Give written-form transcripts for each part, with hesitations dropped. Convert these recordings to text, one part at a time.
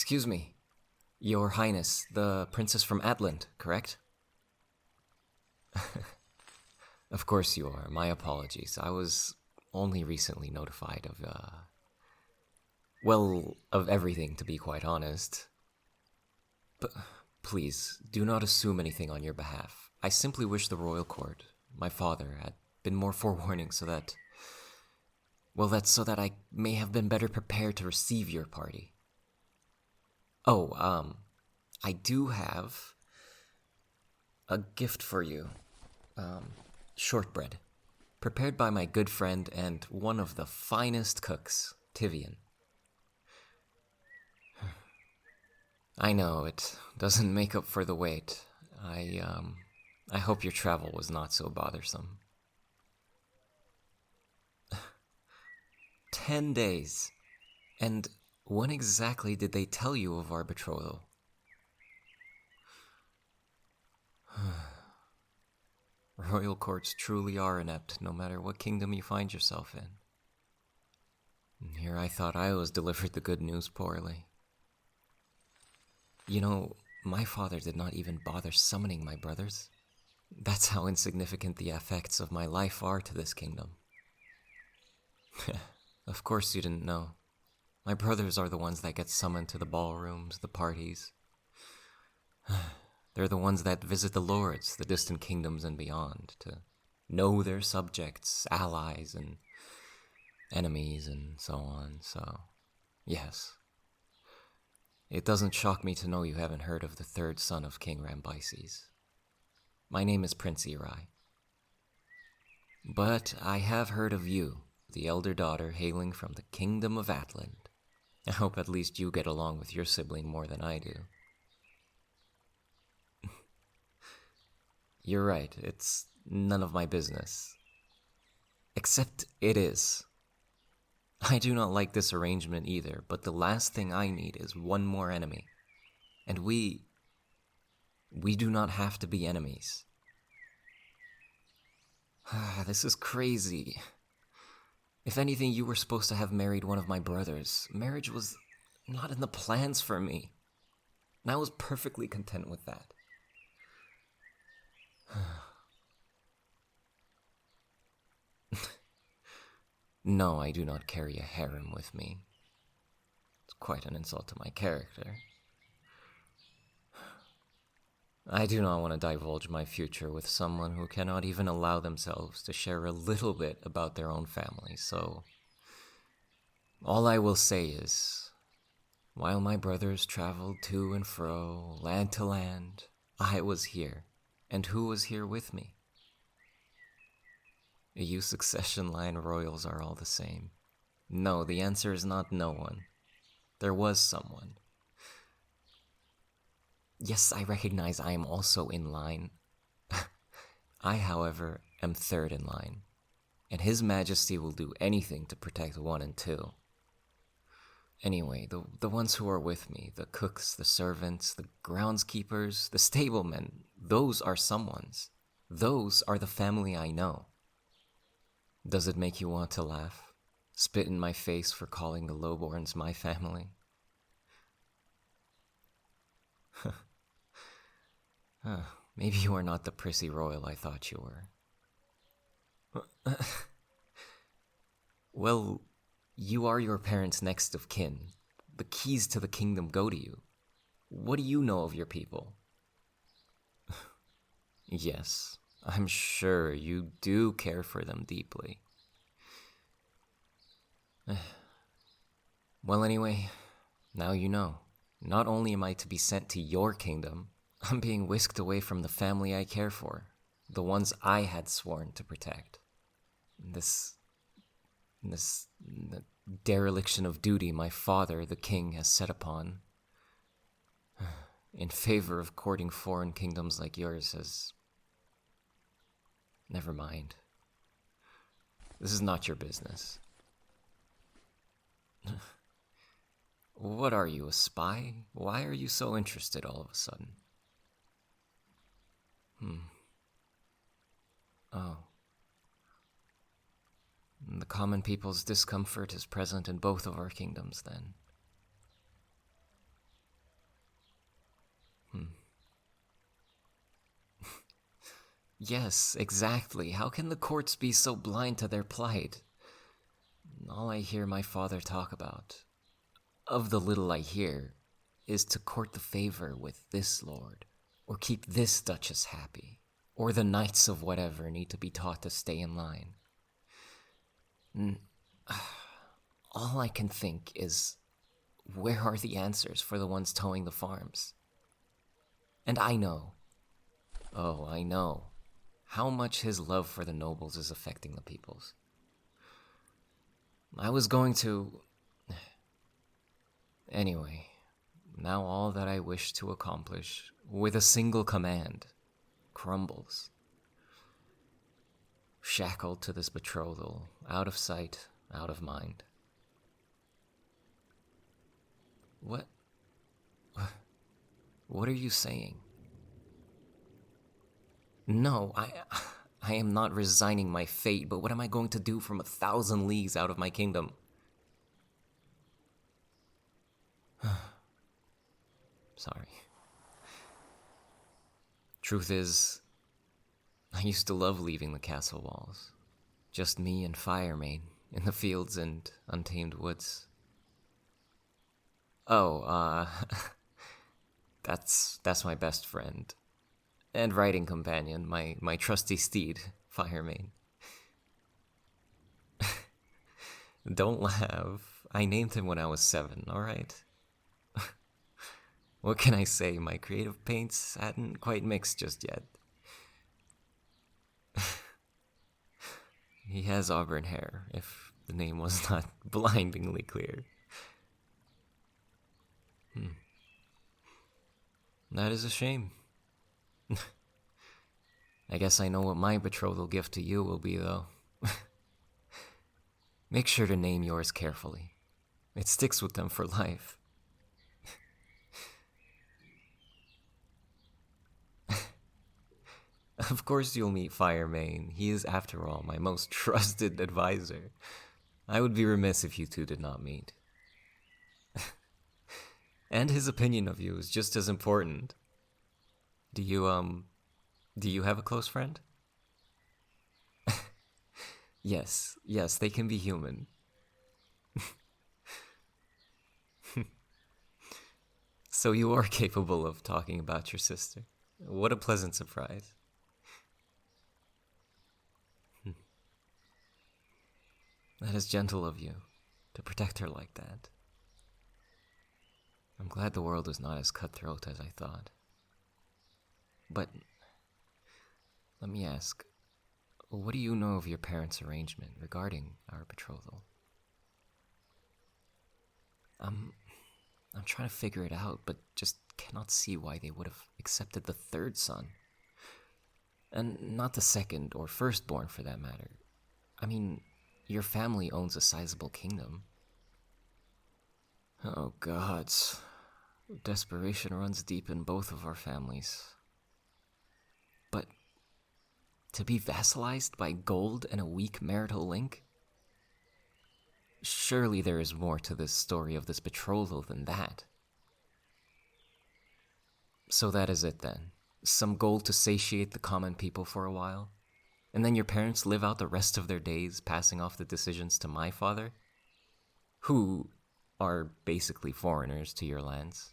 Excuse me. Your Highness, the princess from Atlant, correct? Of course you are. My apologies. I was only recently notified of, well, of everything, to be quite honest. But please, do not assume anything on your behalf. I simply wish the royal court, my father, had been more forewarning so that... Well, that's so that I may have been better prepared to receive your party. Oh, I do have a gift for you. Shortbread. Prepared by my good friend and one of the finest cooks, Tivian. I know, it doesn't make up for the wait. I hope your travel was not so bothersome. 10 days. And when exactly did they tell you of our betrothal? Royal courts truly are inept, no matter what kingdom you find yourself in. And here I thought I was delivered the good news poorly. You know, my father did not even bother summoning my brothers. That's how insignificant the effects of my life are to this kingdom. Of course you didn't know. My brothers are the ones that get summoned to the ballrooms, the parties. They're the ones that visit the lords, the distant kingdoms and beyond, to know their subjects, allies, and enemies, and so on, so... Yes. It doesn't shock me to know you haven't heard of the third son of King Rambyses. My name is Prince Irrai. But I have heard of you, the elder daughter hailing from the kingdom of Atlant. I hope at least you get along with your sibling more than I do. You're right, it's none of my business. Except it is. I do not like this arrangement either, but the last thing I need is one more enemy. And we do not have to be enemies. This is crazy. If anything, you were supposed to have married one of my brothers. Marriage was not in the plans for me. And I was perfectly content with that. No, I do not carry a harem with me. It's quite an insult to my character. I do not want to divulge my future with someone who cannot even allow themselves to share a little bit about their own family, so... All I will say is, while my brothers traveled to and fro, land to land, I was here. And who was here with me? You succession line royals are all the same. No, the answer is not no one. There was someone. Yes, I recognize I am also in line. I, however, am third in line, and His Majesty will do anything to protect 1 and 2. Anyway, the ones who are with me, the cooks, the servants, the groundskeepers, the stablemen, those are someone's. Those are the family I know. Does it make you want to laugh? Spit in my face for calling the Lowborns my family? Maybe you are not the prissy royal I thought you were. Well, you are your parents' next of kin. The keys to the kingdom go to you. What do you know of your people? Yes, I'm sure you do care for them deeply. Well, anyway, now you know. Not only am I to be sent to your kingdom, I'm being whisked away from the family I care for, the ones I had sworn to protect. This dereliction of duty my father, the king, has set upon, in favor of courting foreign kingdoms like yours has... Never mind. This is not your business. What are you, a spy? Why are you so interested all of a sudden? Oh. The common people's discomfort is present in both of our kingdoms, then. Yes, exactly. How can the courts be so blind to their plight? All I hear my father talk about, of the little I hear, is to court the favor with this lord, or keep this duchess happy, or the knights of whatever need to be taught to stay in line. All I can think is, where are the answers for the ones towing the farms? And I know, oh, I know, how much his love for the nobles is affecting the peoples. I was going to... Anyway, now all that I wish to accomplish, with a single command, crumbles. Shackled to this betrothal, out of sight, out of mind. What? What are you saying? No, I am not resigning my fate, but what am I going to do from 1,000 leagues out of my kingdom? Sorry. Truth is, I used to love leaving the castle walls. Just me and Firemaid in the fields and untamed woods. Oh, that's my best friend. And riding companion, my trusty steed, Firemaid. Don't laugh. I named him when I was 7, alright? What can I say? My creative paints hadn't quite mixed just yet. He has auburn hair, if the name was not blindingly clear. That is a shame. I guess I know what my betrothal gift to you will be, though. Make sure to name yours carefully. It sticks with them for life. Of course you'll meet Firemaid. He is, after all, my most trusted advisor. I would be remiss if you two did not meet. And his opinion of you is just as important. Do you have a close friend? Yes, they can be human. So you are capable of talking about your sister. What a pleasant surprise. That is gentle of you, to protect her like that. I'm glad the world is not as cutthroat as I thought. But, let me ask, what do you know of your parents' arrangement regarding our betrothal? I'm trying to figure it out, but just cannot see why they would have accepted the third son. And not the second or firstborn, for that matter. I mean, your family owns a sizable kingdom. Oh, gods. Desperation runs deep in both of our families. But to be vassalized by gold and a weak marital link? Surely there is more to this story of this betrothal than that. So that is it then. Some gold to satiate the common people for a while? And then your parents live out the rest of their days passing off the decisions to my father? Who are basically foreigners to your lands.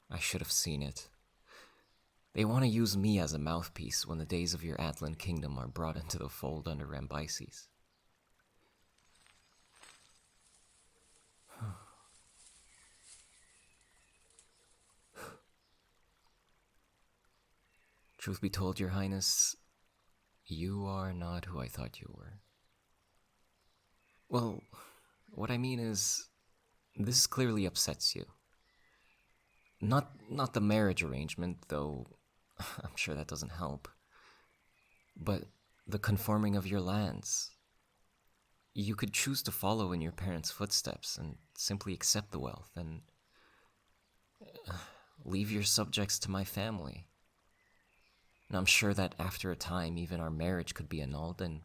I should have seen it. They want to use me as a mouthpiece when the days of your Atlan kingdom are brought into the fold under Rambyses. Truth be told, Your Highness, you are not who I thought you were. Well, what I mean is, this clearly upsets you. Not the marriage arrangement, though I'm sure that doesn't help. But the conforming of your lands. You could choose to follow in your parents' footsteps and simply accept the wealth and leave your subjects to my family. And I'm sure that after a time, even our marriage could be annulled and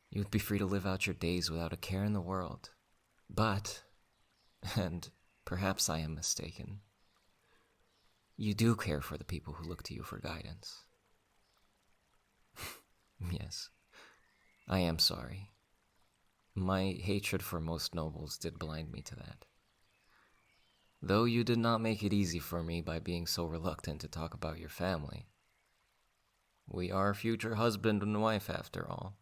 you would be free to live out your days without a care in the world. But, and perhaps I am mistaken, You do care for the people who look to you for guidance. Yes, I am sorry. My hatred for most nobles did blind me to that. Though you did not make it easy for me by being so reluctant to talk about your family. We are future husband and wife after all.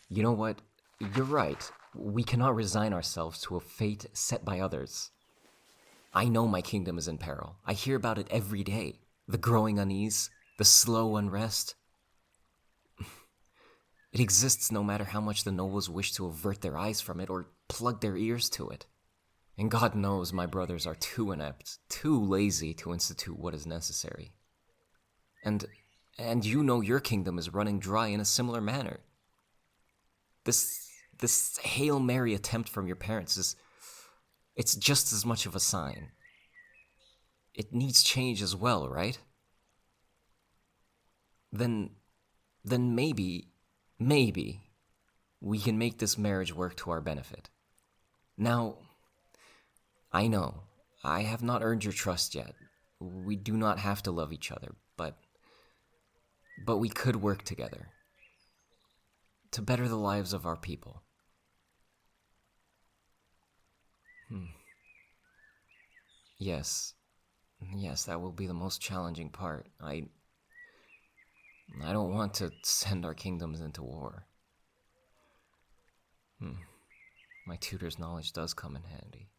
You know what? You're right. We cannot resign ourselves to a fate set by others. I know my kingdom is in peril. I hear about it every day. The growing unease, the slow unrest. It exists no matter how much the nobles wish to avert their eyes from it or plug their ears to it. And God knows my brothers are too inept, too lazy to institute what is necessary. And you know your kingdom is running dry in a similar manner. This Hail Mary attempt from your parents it's just as much of a sign. It needs change as well, right? Then maybe we can make this marriage work to our benefit. Now, I know, I have not earned your trust yet. We do not have to love each other, but we could work together to better the lives of our people. Yes, that will be the most challenging part. I don't want to send our kingdoms into war. My tutor's knowledge does come in handy.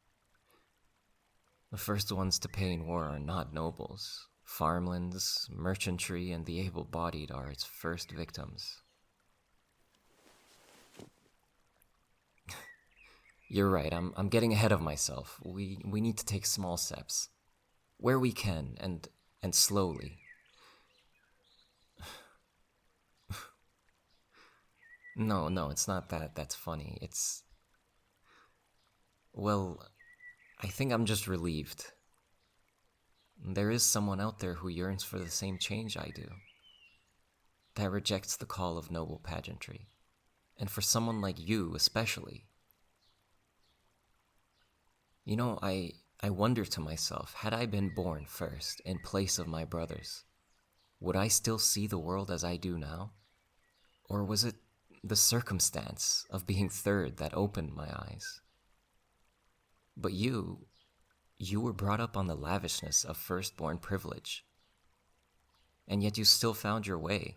The first ones to pay in war are not nobles. Farmlands, merchantry, and the able-bodied are its first victims. You're right, I'm getting ahead of myself. We need to take small steps. Where we can, and slowly. No, it's not that. That's funny. Well, I think I'm just relieved. There is someone out there who yearns for the same change I do. That rejects the call of noble pageantry. And for someone like you, especially. You know, I wonder to myself, had I been born first, in place of my brothers, would I still see the world as I do now? Or was it the circumstance of being third that opened my eyes? But you were brought up on the lavishness of firstborn privilege. And yet you still found your way.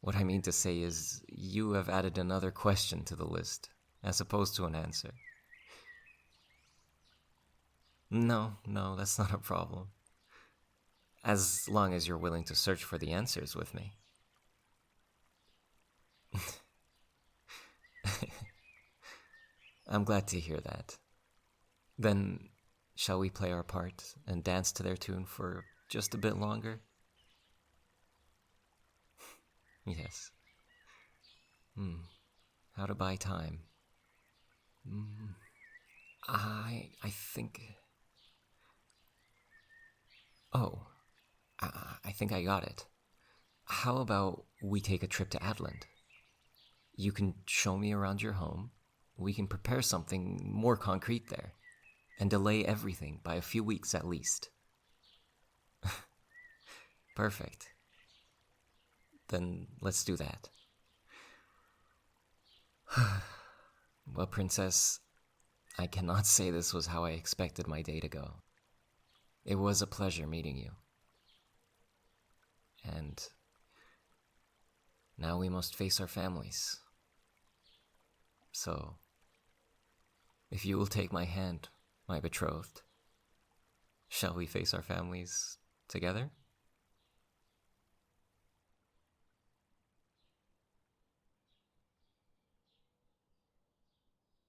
What I mean to say is, you have added another question to the list, as opposed to an answer. No, that's not a problem. As long as you're willing to search for the answers with me. I'm glad to hear that. Then, shall we play our part and dance to their tune for just a bit longer? Yes. How to buy time. I think... Oh, I think I got it. How about we take a trip to Atlant? You can show me around your home. We can prepare something more concrete there, and delay everything by a few weeks at least. Perfect. Then let's do that. Well, Princess, I cannot say this was how I expected my day to go. It was a pleasure meeting you. And now we must face our families. So, if you will take my hand, my betrothed, shall we face our families together?